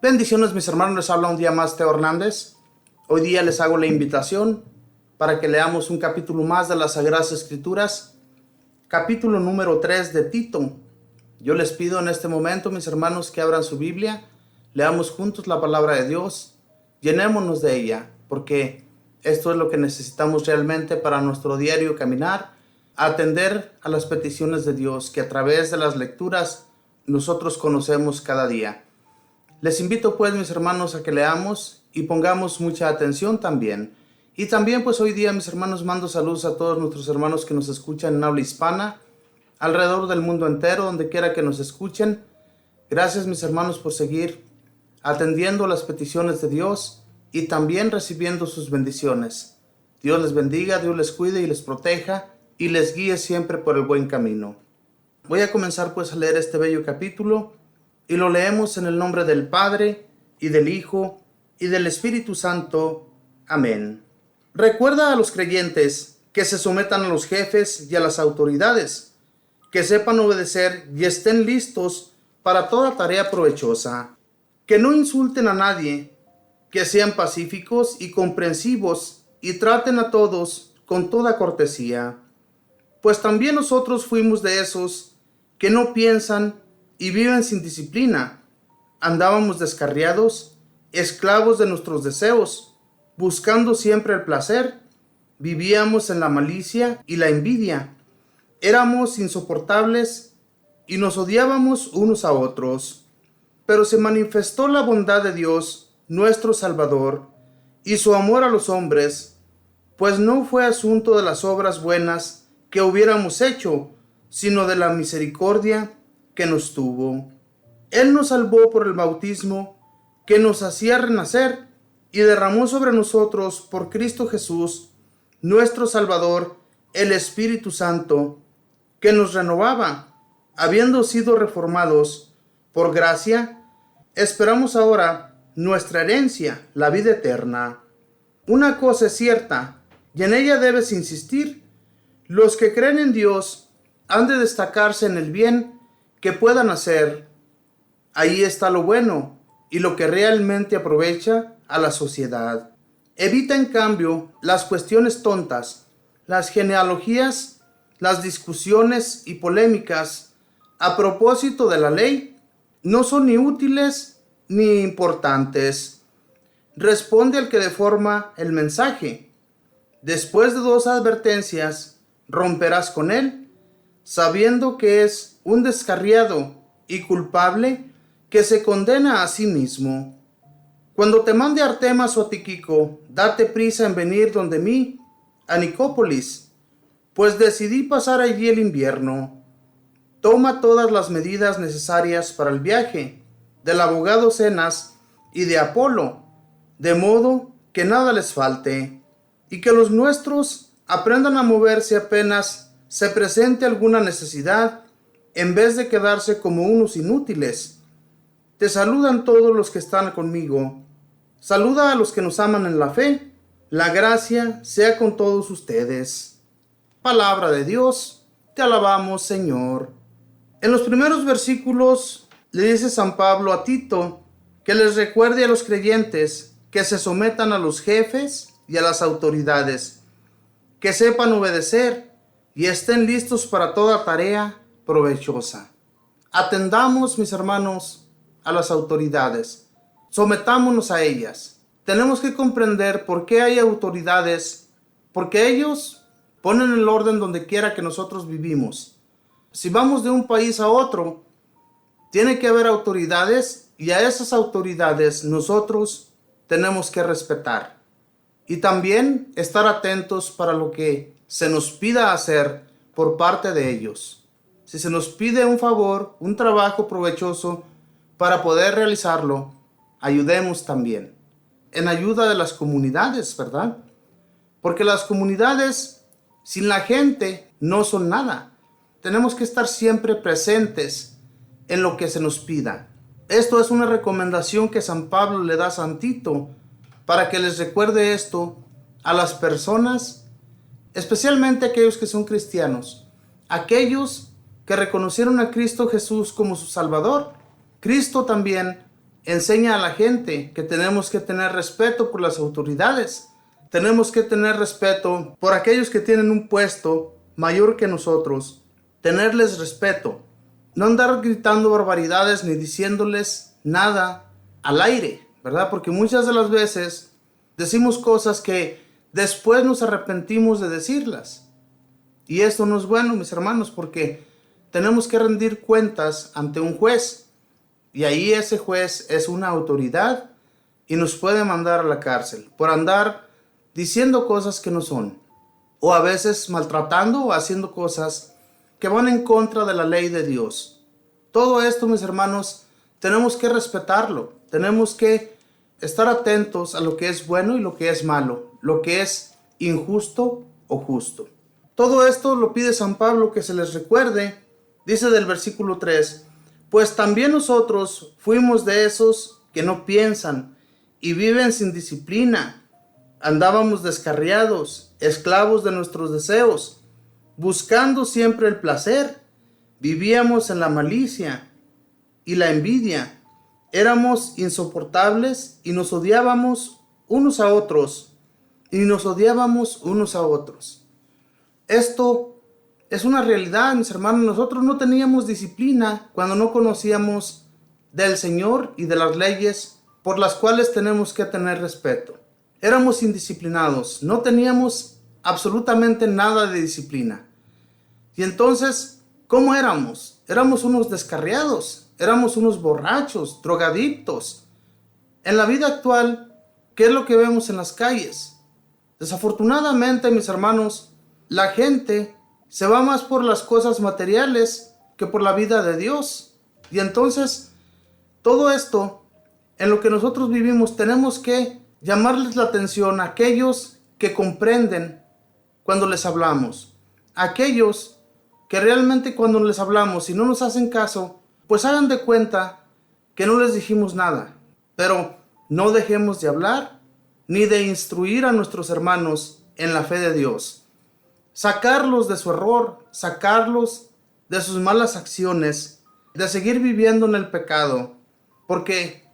Bendiciones mis hermanos, les habla un día más Teo Hernández. Hoy día les hago la invitación para que leamos un capítulo más de las Sagradas Escrituras, capítulo número 3 de Tito. Yo les pido en este momento, mis hermanos, que abran su Biblia, leamos juntos la palabra de Dios, llenémonos de ella, porque esto es lo que necesitamos realmente para nuestro diario caminar, atender a las peticiones de Dios que a través de las lecturas nosotros conocemos cada día. Les invito pues, mis hermanos, a que leamos y pongamos mucha atención también. Y también pues hoy día, mis hermanos, mando saludos a todos nuestros hermanos que nos escuchan en habla hispana, alrededor del mundo entero, donde quiera que nos escuchen. Gracias, mis hermanos, por seguir atendiendo las peticiones de Dios y también recibiendo sus bendiciones. Dios les bendiga, Dios les cuide y les proteja y les guíe siempre por el buen camino. Voy a comenzar pues a leer este bello capítulo y lo leemos en el nombre del Padre y del Hijo y del Espíritu Santo. Amén. Recuerda a los creyentes que se sometan a los jefes y a las autoridades, que sepan obedecer y estén listos para toda tarea provechosa, que no insulten a nadie, que sean pacíficos y comprensivos y traten a todos con toda cortesía. Pues también nosotros fuimos de esos que no piensan y viven sin disciplina. Andábamos descarriados, esclavos de nuestros deseos, buscando siempre el placer. Vivíamos en la malicia y la envidia. Éramos insoportables y nos odiábamos unos a otros. Pero se manifestó la bondad de Dios, nuestro Salvador, y su amor a los hombres, pues no fue asunto de las obras buenas que hubiéramos hecho, sino de la misericordia que nos tuvo. Él nos salvó por el bautismo que nos hacía renacer y derramó sobre nosotros por Cristo Jesús, nuestro Salvador, el Espíritu Santo, que nos renovaba, habiendo sido reformados por gracia. Esperamos ahora nuestra herencia, la vida eterna. Una cosa es cierta, y en ella debes insistir: los que creen en Dios han de destacarse en el bien que puedan hacer. Ahí está lo bueno y lo que realmente aprovecha a la sociedad. Evita en cambio las cuestiones tontas, las genealogías, las discusiones y polémicas a propósito de la ley. No son ni útiles ni importantes. Responde al que deforma el mensaje. Después de 2 advertencias, romperás con él, sabiendo que es un descarriado y culpable que se condena a sí mismo. Cuando te mande Artemas o Tíquico, date prisa en venir donde mí, a Nicópolis, pues decidí pasar allí el invierno. Toma todas las medidas necesarias para el viaje, del abogado Zenas y de Apolo, de modo que nada les falte, y que los nuestros aprendan a moverse apenas se presente alguna necesidad, en vez de quedarse como unos inútiles. Te saludan todos los que están conmigo. Saluda a los que nos aman en la fe. La gracia sea con todos ustedes. Palabra de Dios, te alabamos, Señor. En los primeros versículos le dice San Pablo a Tito que les recuerde a los creyentes que se sometan a los jefes y a las autoridades, que sepan obedecer y estén listos para toda tarea provechosa. Atendamos, mis hermanos, a las autoridades. Sometámonos a ellas. Tenemos que comprender por qué hay autoridades, porque ellos ponen el orden donde quiera que nosotros vivimos. Si vamos de un país a otro, tiene que haber autoridades y a esas autoridades nosotros tenemos que respetar. Y también estar atentos para lo que se nos pida hacer por parte de ellos. Si se nos pide un favor, un trabajo provechoso para poder realizarlo, ayudemos también. En ayuda de las comunidades, ¿verdad? Porque las comunidades sin la gente no son nada. Tenemos que estar siempre presentes en lo que se nos pida. Esto es una recomendación que San Pablo le da a San Tito para que les recuerde esto a las personas, especialmente aquellos que son cristianos, aquellos que reconocieron a Cristo Jesús como su Salvador. Cristo también enseña a la gente que tenemos que tener respeto por las autoridades. Tenemos que tener respeto por aquellos que tienen un puesto mayor que nosotros. Tenerles respeto. No andar gritando barbaridades ni diciéndoles nada al aire, ¿verdad? Porque muchas de las veces decimos cosas que después nos arrepentimos de decirlas. Y esto no es bueno, mis hermanos, porque tenemos que rendir cuentas ante un juez. Y ahí ese juez es una autoridad y nos puede mandar a la cárcel por andar diciendo cosas que no son. O a veces maltratando o haciendo cosas que van en contra de la ley de Dios. Todo esto, mis hermanos, tenemos que respetarlo. Tenemos que estar atentos a lo que es bueno y lo que es malo, lo que es injusto o justo. Todo esto lo pide San Pablo que se les recuerde. Dice del versículo 3, pues también nosotros fuimos de esos que no piensan y viven sin disciplina. Andábamos descarriados, esclavos de nuestros deseos, buscando siempre el placer. Vivíamos en la malicia y la envidia. Éramos insoportables y nos odiábamos unos a otros. Esto es una realidad, mis hermanos. Nosotros no teníamos disciplina cuando no conocíamos del Señor y de las leyes por las cuales tenemos que tener respeto. Éramos indisciplinados, no teníamos absolutamente nada de disciplina. Y entonces, ¿cómo éramos? Éramos unos descarriados, éramos unos borrachos, drogadictos. En la vida actual, ¿qué es lo que vemos en las calles? Desafortunadamente, mis hermanos, la gente se va más por las cosas materiales que por la vida de Dios. Y entonces, todo esto, en lo que nosotros vivimos, tenemos que llamarles la atención a aquellos que comprenden cuando les hablamos. Aquellos que realmente cuando les hablamos y no nos hacen caso, pues hagan de cuenta que no les dijimos nada. Pero no dejemos de hablar ni de instruir a nuestros hermanos en la fe de Dios. Sacarlos de su error, sacarlos de sus malas acciones, de seguir viviendo en el pecado. Porque,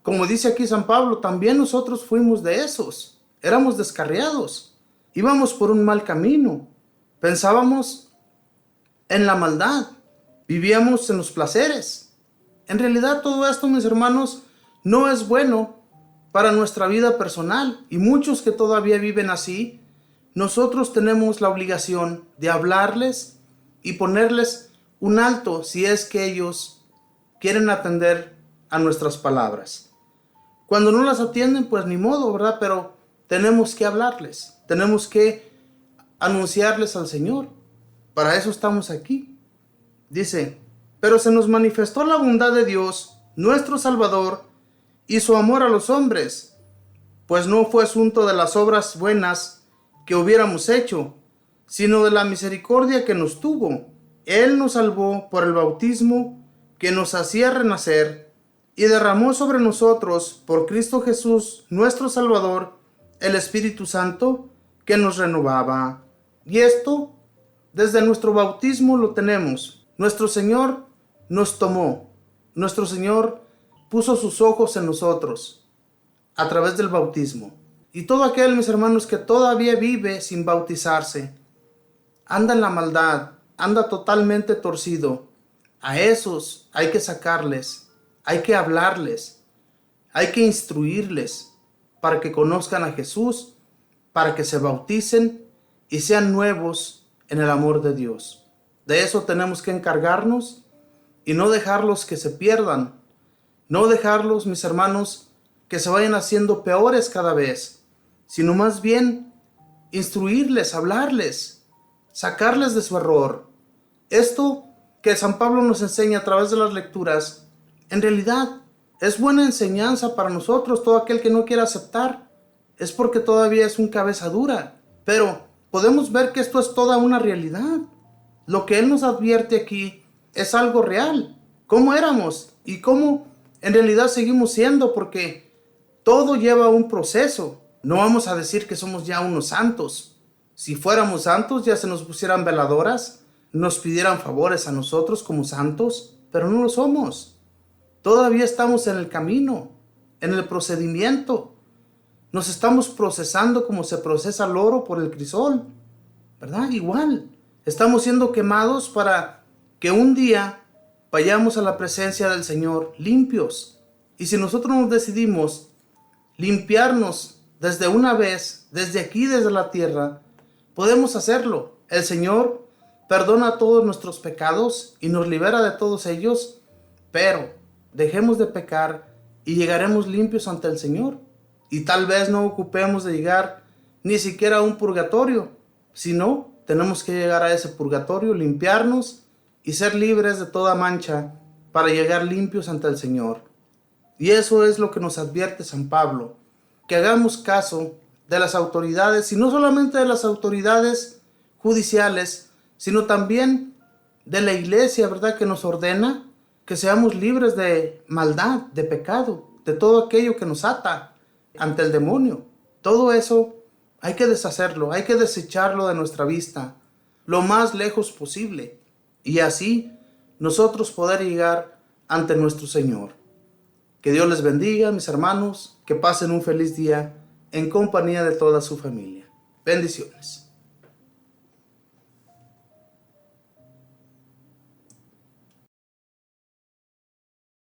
como dice aquí San Pablo, también nosotros fuimos de esos. Éramos descarriados. Íbamos por un mal camino. Pensábamos en la maldad. Vivíamos en los placeres. En realidad todo esto, mis hermanos, no es bueno para nuestra vida personal. Y muchos que todavía viven así, nosotros tenemos la obligación de hablarles y ponerles un alto si es que ellos quieren atender a nuestras palabras. Cuando no las atienden, pues ni modo, ¿verdad? Pero tenemos que hablarles, tenemos que anunciarles al Señor. Para eso estamos aquí. Dice, pero se nos manifestó la bondad de Dios, nuestro Salvador, y su amor a los hombres, pues no fue asunto de las obras buenas que hubiéramos hecho, sino de la misericordia que nos tuvo. Él nos salvó por el bautismo que nos hacía renacer y derramó sobre nosotros, por Cristo Jesús, nuestro Salvador, el Espíritu Santo que nos renovaba. Y esto, desde nuestro bautismo lo tenemos. Nuestro Señor nos tomó. Nuestro Señor puso sus ojos en nosotros a través del bautismo. Y todo aquel, mis hermanos, que todavía vive sin bautizarse, anda en la maldad, anda totalmente torcido. A esos hay que sacarles, hay que hablarles, hay que instruirles para que conozcan a Jesús, para que se bauticen y sean nuevos en el amor de Dios. De eso tenemos que encargarnos y no dejarlos que se pierdan, no dejarlos, mis hermanos, que se vayan haciendo peores cada vez, sino más bien instruirles, hablarles, sacarles de su error. Esto que San Pablo nos enseña a través de las lecturas, en realidad es buena enseñanza para nosotros. Todo aquel que no quiera aceptar es porque todavía es un cabeza dura. Pero podemos ver que esto es toda una realidad. Lo que Él nos advierte aquí es algo real. ¿Cómo éramos? Y cómo en realidad seguimos siendo, porque todo lleva un proceso. No vamos a decir que somos ya unos santos. Si fuéramos santos, ya se nos pusieran veladoras, nos pidieran favores a nosotros como santos, pero no lo somos. Todavía estamos en el camino, en el procedimiento. Nos estamos procesando como se procesa el oro por el crisol, ¿verdad? Igual, estamos siendo quemados para que un día vayamos a la presencia del Señor limpios. Y si nosotros nos decidimos limpiarnos desde una vez, desde aquí, desde la tierra, podemos hacerlo. El Señor perdona todos nuestros pecados y nos libera de todos ellos, pero dejemos de pecar y llegaremos limpios ante el Señor. Y tal vez no ocupemos de llegar ni siquiera a un purgatorio, sino tenemos que llegar a ese purgatorio, limpiarnos y ser libres de toda mancha para llegar limpios ante el Señor. Y eso es lo que nos advierte San Pablo, que hagamos caso de las autoridades, y no solamente de las autoridades judiciales, sino también de la iglesia, ¿verdad?, que nos ordena que seamos libres de maldad, de pecado, de todo aquello que nos ata ante el demonio. Todo eso hay que deshacerlo, hay que desecharlo de nuestra vista lo más lejos posible, y así nosotros poder llegar ante nuestro Señor. Que Dios les bendiga, mis hermanos, que pasen un feliz día en compañía de toda su familia. Bendiciones.